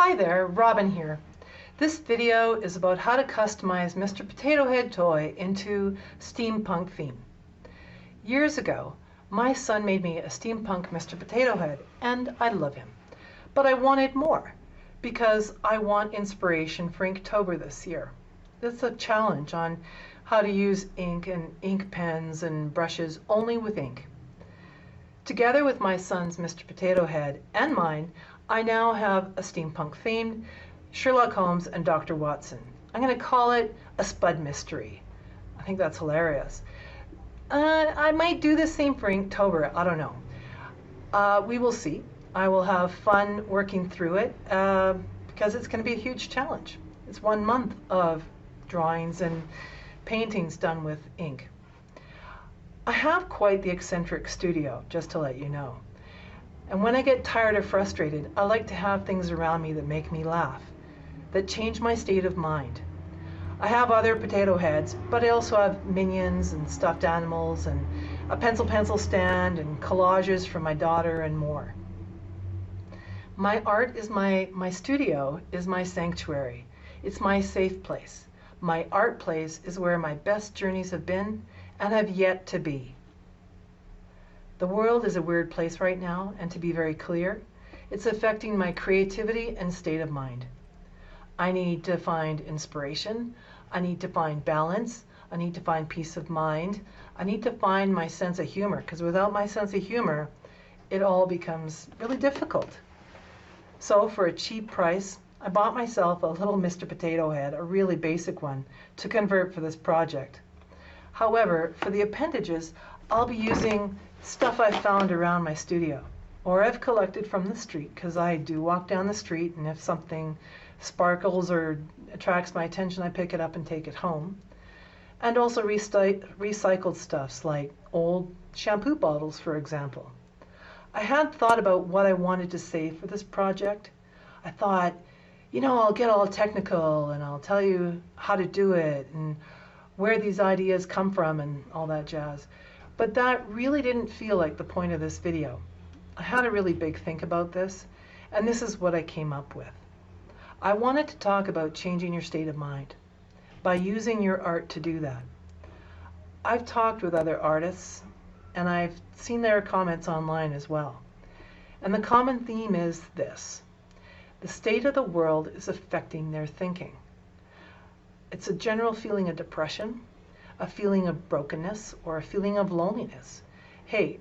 Hi there, Robin here. This video is about how to customize Mr. Potato Head toy into steampunk theme. Years ago, my son made me a steampunk Mr. Potato Head, and I love him. But I wanted more, because I want inspiration for Inktober this year. It's a challenge on how to use ink and ink pens and brushes only with ink. Together with my son's Mr. Potato Head and mine, I now have a steampunk themed Sherlock Holmes and Dr. Watson. I'm going to call it a Spud Mystery. I think that's hilarious. I might do this theme for Inktober. I don't know. We will see. I will have fun working through it because it's going to be a huge challenge. It's 1 month of drawings and paintings done with ink. I have quite the eccentric studio, just to let you know. And when I get tired or frustrated, I like to have things around me that make me laugh, that change my state of mind. I have other potato heads, but I also have minions and stuffed animals and a pencil stand and collages for my daughter and more. My art is my studio is my sanctuary. It's my safe place. My art place is where my best journeys have been and have yet to be. The world is a weird place right now, and to be very clear, it's affecting my creativity and state of mind. I need to find inspiration, I need to find balance, I need to find peace of mind, I need to find my sense of humor, because without my sense of humor, it all becomes really difficult. So for a cheap price, I bought myself a little Mr. Potato Head, a really basic one, to convert for this project. However, for the appendages, I'll be using stuff I've found around my studio, or I've collected from the street, because I do walk down the street, and if something sparkles or attracts my attention, I pick it up and take it home. And also recycled stuffs like old shampoo bottles, for example. I had thought about what I wanted to say for this project. I thought, you know, I'll get all technical and I'll tell you how to do it and where these ideas come from and all that jazz. But that really didn't feel like the point of this video. I had a really big think about this, and this is what I came up with. I wanted to talk about changing your state of mind by using your art to do that. I've talked with other artists, and I've seen their comments online as well. And the common theme is this: the state of the world is affecting their thinking. It's a general feeling of depression, a feeling of brokenness, or a feeling of loneliness. Hey,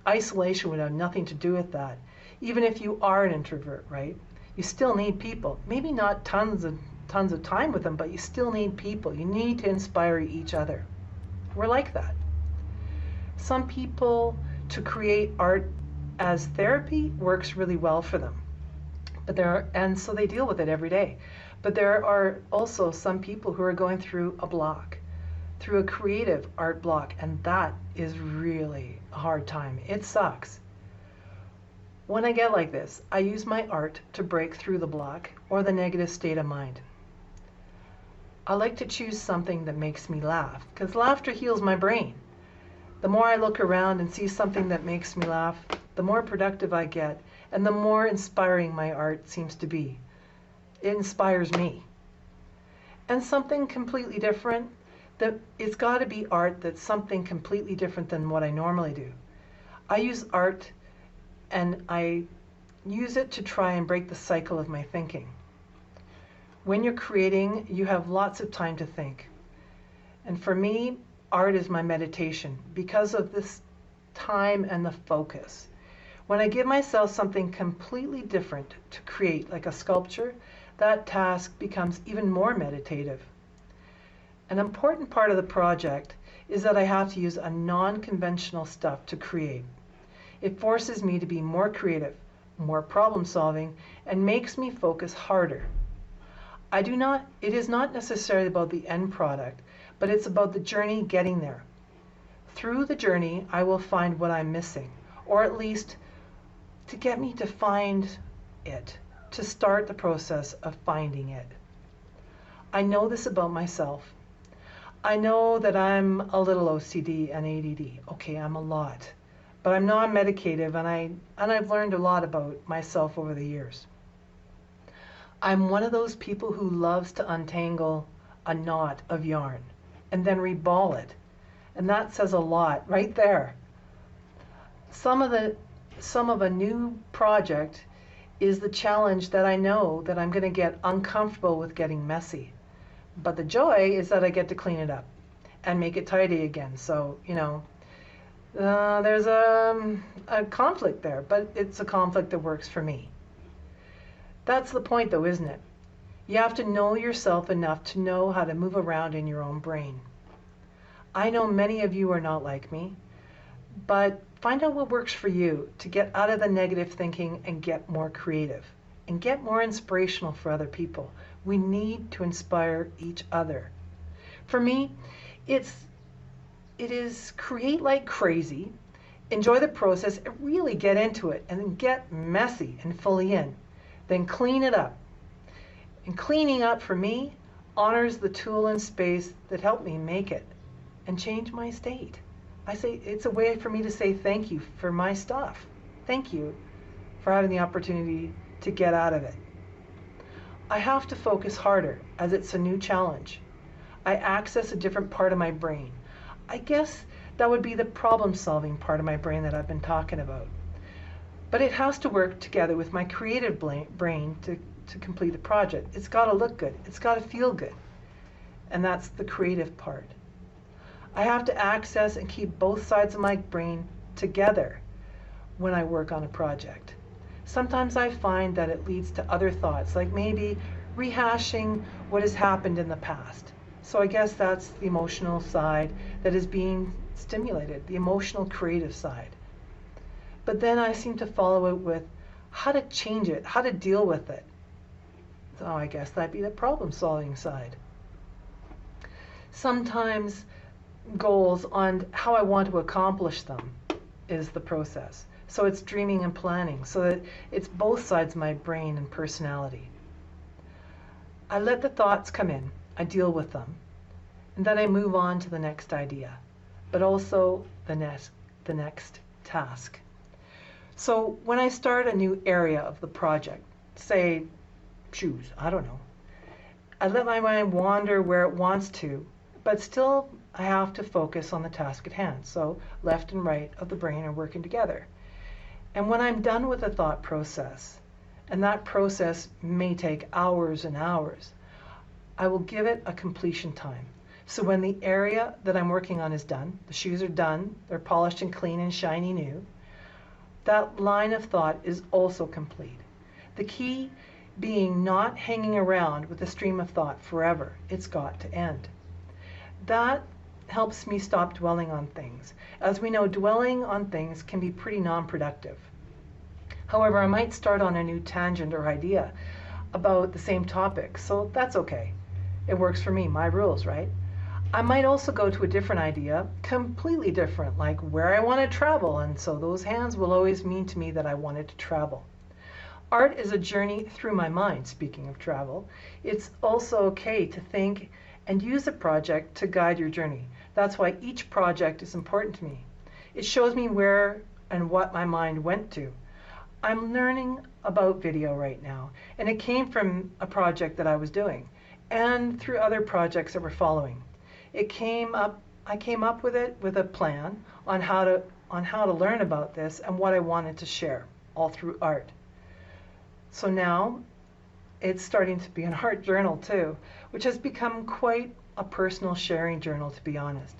isolation would have nothing to do with that. Even if you are an introvert, right? You still need people. Maybe not tons of time with them, but you still need people. You need to inspire each other. We're like that. Some people, to create art as therapy works really well for them. And so they deal with it every day. But there are also some people who are going through a block, through a creative art block, and that is really a hard time. It sucks. When I get like this, I use my art to break through the block or the negative state of mind. I like to choose something that makes me laugh, because laughter heals my brain. The more I look around and see something that makes me laugh, the more productive I get, and the more inspiring my art seems to be. It inspires me. And something completely different, that it's got to be art that's something completely different than what I normally do. I use art and I use it to try and break the cycle of my thinking. When you're creating, you have lots of time to think. And for me, art is my meditation because of this time and the focus. When I give myself something completely different to create, like a sculpture, that task becomes even more meditative. An important part of the project is that I have to use a non-conventional stuff to create. It forces me to be more creative, more problem-solving, and makes me focus harder. It is not necessarily about the end product, but it's about the journey getting there. Through the journey, I will find what I'm missing, or at least to get me to find it, to start the process of finding it. I know this about myself. I know that I'm a little OCD and ADD. Okay, I'm a lot. But I'm non-medicative, and I've learned a lot about myself over the years. I'm one of those people who loves to untangle a knot of yarn and then reball it. And that says a lot right there. Some of a new project is the challenge that I know that I'm going to get uncomfortable with getting messy. But the joy is that I get to clean it up and make it tidy again. So, there's a conflict there, but it's a conflict that works for me. That's the point though, isn't it? You have to know yourself enough to know how to move around in your own brain. I know many of you are not like me, but find out what works for you to get out of the negative thinking and get more creative and get more inspirational for other people. We need to inspire each other. For me, it is create like crazy, enjoy the process, and really get into it, and then get messy and fully in. Then clean it up. And cleaning up for me honors the tool and space that helped me make it and change my state. I say it's a way for me to say thank you for my stuff. Thank you for having the opportunity to get out of it. I have to focus harder as it's a new challenge. I access a different part of my brain. I guess that would be the problem-solving part of my brain that I've been talking about. But it has to work together with my creative brain to complete the project. It's got to look good. It's got to feel good. And that's the creative part. I have to access and keep both sides of my brain together when I work on a project. Sometimes I find that it leads to other thoughts, like maybe rehashing what has happened in the past. So I guess that's the emotional side that is being stimulated, the emotional creative side. But then I seem to follow it with how to change it, how to deal with it. So I guess that'd be the problem-solving side. Sometimes goals on how I want to accomplish them is the process. So it's dreaming and planning, so that it's both sides of my brain and personality. I let the thoughts come in, I deal with them, and then I move on to the next idea, but also the next task. So when I start a new area of the project, say shoes, I don't know, I let my mind wander where it wants to, but still I have to focus on the task at hand. So left and right of the brain are working together. And when I'm done with the thought process, and that process may take hours and hours, I will give it a completion time. So when the area that I'm working on is done, the shoes are done, they're polished and clean and shiny new, that line of thought is also complete. The key being not hanging around with a stream of thought forever. It's got to end. That helps me stop dwelling on things. As we know, dwelling on things can be pretty non-productive. However, I might start on a new tangent or idea about the same topic, so that's okay. It works for me, my rules, right? I might also go to a different idea, completely different, like where I want to travel, and so those hands will always mean to me that I wanted to travel. Art is a journey through my mind, speaking of travel. It's also okay to think and use a project to guide your journey. That's why each project is important to me. It shows me where and what my mind went to. I'm learning about video right now, and it came from a project that I was doing and through other projects that were following. I came up with it with a plan on how to learn about this and what I wanted to share, all through art. So now it's starting to be an art journal too, which has become quite a personal sharing journal, to be honest.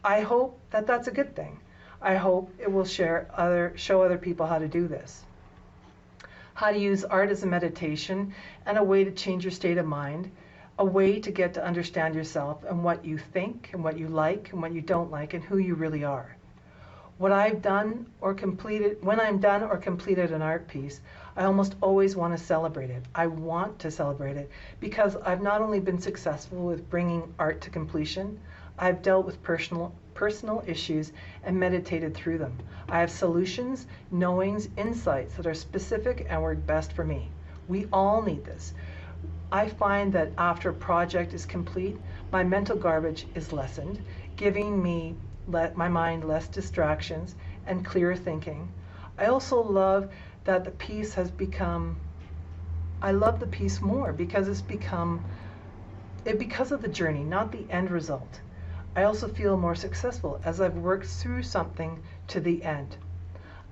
I hope that that's a good thing. I hope it will show other people how to do this. How to use art as a meditation and a way to change your state of mind, a way to get to understand yourself and what you think and what you like and what you don't like and who you really are. When I'm done or completed an art piece, I almost always want to celebrate it. I want to celebrate it because I've not only been successful with bringing art to completion, I've dealt with personal issues and meditated through them. I have solutions, knowings, insights that are specific and work best for me. We all need this. I find that after a project is complete, my mental garbage is lessened, giving me my mind less distractions and clearer thinking. I also love that the piece has become I love the piece more because because of the journey, not the end result. I also feel more successful as I've worked through something to the end.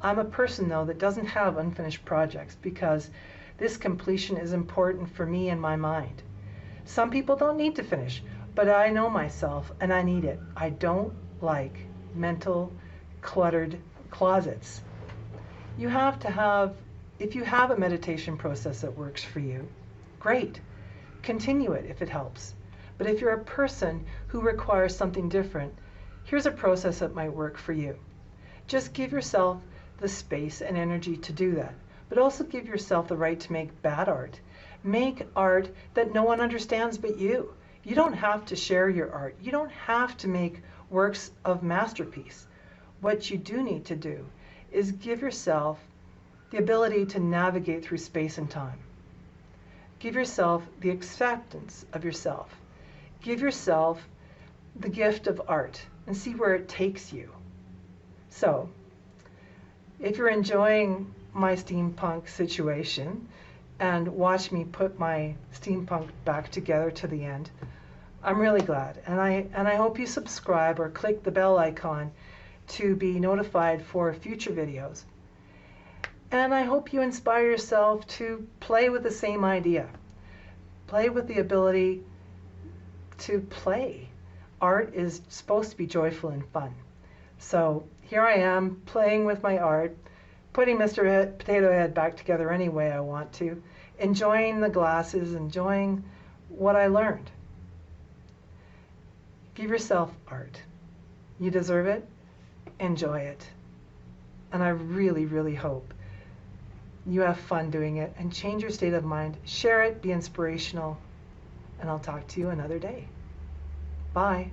I'm a person, though, that doesn't have unfinished projects because this completion is important for me and my mind. Some people don't need to finish, but I know myself and I need it. I don't like mental, cluttered closets. If you have a meditation process that works for you, great. Continue it if it helps. But if you're a person who requires something different, here's a process that might work for you. Just give yourself the space and energy to do that, but also give yourself the right to make bad art. Make art that no one understands but you. You don't have to share your art. You don't have to make works of masterpiece. What you do need to do is give yourself the ability to navigate through space and time. Give yourself the acceptance of yourself. Give yourself the gift of art and see where it takes you. So, if you're enjoying my steampunk situation and watch me put my steampunk back together to the end, I'm really glad. And I hope you subscribe or click the bell icon to be notified for future videos. And I hope you inspire yourself to play with the same idea. Play with the ability to play. Art is supposed to be joyful and fun. So here I am playing with my art, putting Mr. Potato Head back together any way I want to, enjoying the glasses, enjoying what I learned. Give yourself art. You deserve it. Enjoy it. And I really, really hope you have fun doing it and change your state of mind. Share it, be inspirational, and I'll talk to you another day. Bye.